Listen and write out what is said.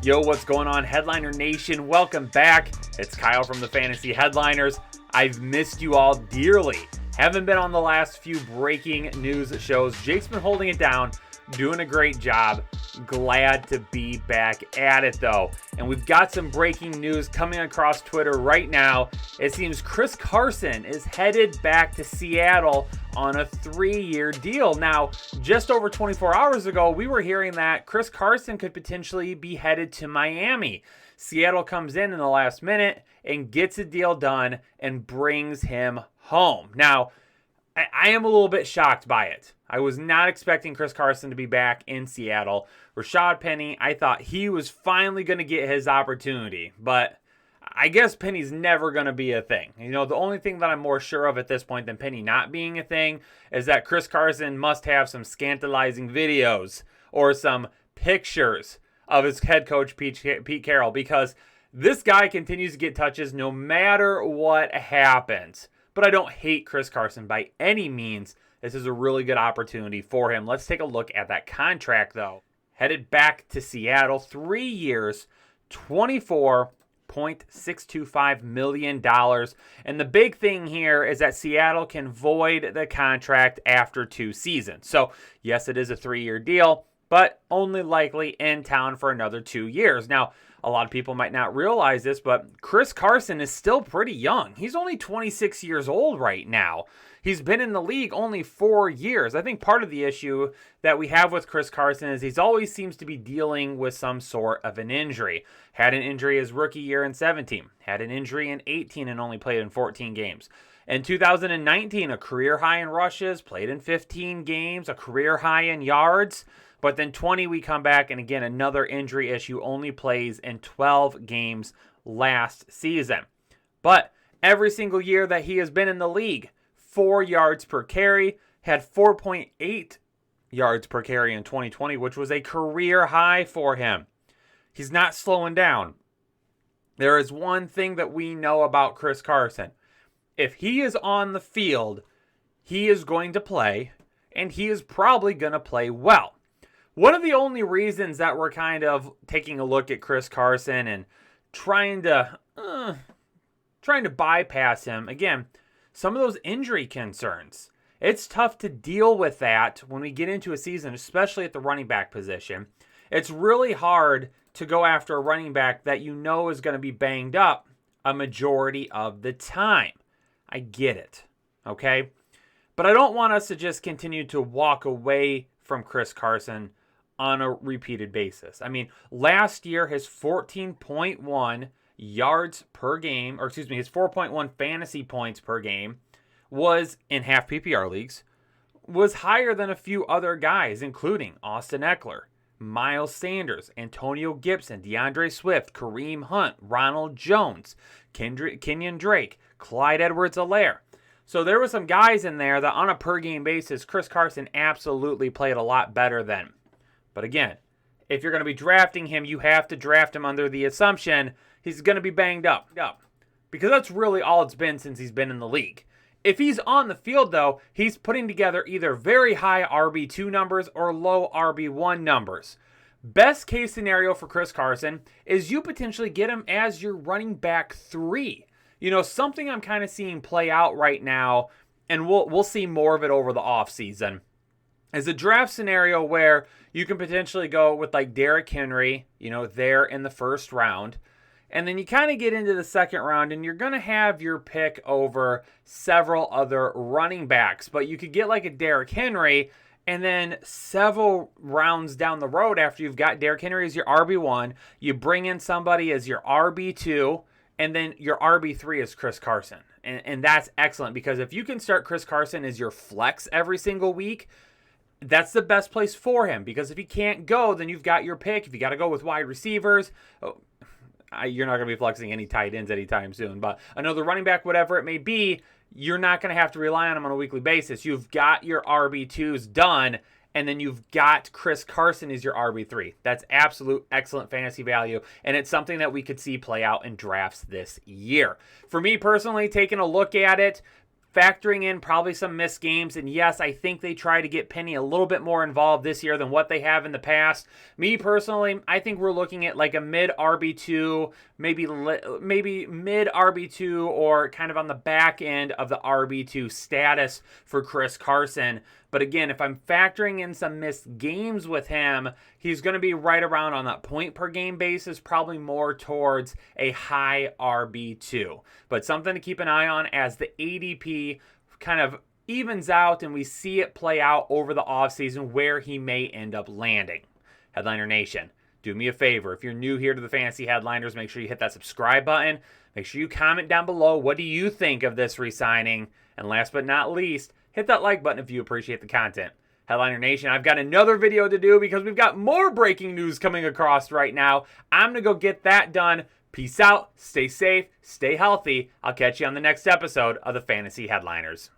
Yo, what's going on, Headliner Nation? Welcome back. It's Kyle from the Fantasy Headliners. I've missed you all dearly. Haven't been on the last few breaking news shows. Jake's been holding it down, doing a great job. Glad to be back at it, though. And we've got some breaking news coming across Twitter right now. It seems Chris Carson is headed back to Seattle on a 3-year deal. Now, just over 24 hours ago, we were hearing that Chris Carson could potentially be headed to Miami. Seattle comes in the last minute and gets a deal done and brings him home. Now, I am a little bit shocked by it. I was not expecting Chris Carson to be back in Seattle. Rashad Penny, I thought he was finally going to get his opportunity, but I guess Penny's never going to be a thing. You know, the only thing that I'm more sure of at this point than Penny not being a thing is that Chris Carson must have some scandalizing videos or some pictures of his head coach, Pete Carroll, because this guy continues to get touches no matter what happens. But I don't hate Chris Carson by any means. This is a really good opportunity for him. Let's take a look at that contract, though. Headed back to Seattle, 3 years, $24.625 million. And the big thing here is that Seattle can void the contract after 2 seasons. So, yes, it is a 3-year deal, but only likely in town for another 2 years. Now, a lot of people might not realize this, but Chris Carson is still pretty young. He's only 26 years old right now. He's been in the league only 4 years. I think part of the issue that we have with Chris Carson is he's always seems to be dealing with some sort of an injury. Had an injury his rookie year in 17. Had an injury in 18 and only played in 14 games. In 2019, a career high in rushes, played in 15 games, a career high in yards. But then 20, we come back, and again, another injury issue, only plays in 12 games last season. But every single year that he has been in the league, 4 yards per carry, had 4.8 yards per carry in 2020, which was a career high for him. He's not slowing down. There is one thing that we know about Chris Carson. If he is on the field, he is going to play, and he is probably going to play well. One of the only reasons that we're kind of taking a look at Chris Carson and trying to bypass him, again, some of those injury concerns. It's tough to deal with that when we get into a season, especially at the running back position. It's really hard to go after a running back that you know is going to be banged up a majority of the time. I get it, okay? But I don't want us to just continue to walk away from Chris Carson on a repeated basis. I mean, last year, his 14.1 yards per game, or excuse me, his 4.1 fantasy points per game was, in half PPR leagues, was higher than a few other guys, including Austin Eckler, Miles Sanders, Antonio Gibson, DeAndre Swift, Kareem Hunt, Ronald Jones, Kenyon Drake, Clyde Edwards-Helaire. So there were some guys in there that on a per-game basis, Chris Carson absolutely played a lot better than. But again, if you're going to be drafting him, you have to draft him under the assumption he's going to be banged up. Because that's really all it's been since he's been in the league. If he's on the field, though, he's putting together either very high RB2 numbers or low RB1 numbers. Best case scenario for Chris Carson is you potentially get him as your running back 3. You know, something I'm kind of seeing play out right now, and we'll see more of it over the offseason, is a draft scenario where you can potentially go with like Derrick Henry, you know, there in the first round. And then you kind of get into the second round and you're going to have your pick over several other running backs. But you could get like a Derrick Henry, and then several rounds down the road after you've got Derrick Henry as your RB1, you bring in somebody as your RB2, and then your RB3 is Chris Carson. And that's excellent, because if you can start Chris Carson as your flex every single week, that's the best place for him, because if he can't go, then you've got your pick. If you got to go with wide receivers, you're not going to be flexing any tight ends anytime soon. But another running back, whatever it may be, you're not going to have to rely on him on a weekly basis. You've got your RB2s done, and then you've got Chris Carson as your RB3. That's absolute excellent fantasy value, and it's something that we could see play out in drafts this year. For me personally, taking a look at it, factoring in probably some missed games. And yes, I think they try to get Penny a little bit more involved this year than what they have in the past. Me personally, I think we're looking at like a mid RB2, maybe mid RB2 or kind of on the back end of the RB2 status for Chris Carson. But again, if I'm factoring in some missed games with him, he's going to be right around on that point per game basis, probably more towards a high RB2. But something to keep an eye on as the ADP kind of evens out and we see it play out over the offseason where he may end up landing. Headliner Nation, do me a favor. If you're new here to the Fantasy Headliners, make sure you hit that subscribe button. Make sure you comment down below. What do you think of this re-signing? And last but not least, hit that like button if you appreciate the content. Headliner Nation, I've got another video to do because we've got more breaking news coming across right now. I'm going to go get that done. Peace out. Stay safe. Stay healthy. I'll catch you on the next episode of the Fantasy Headliners.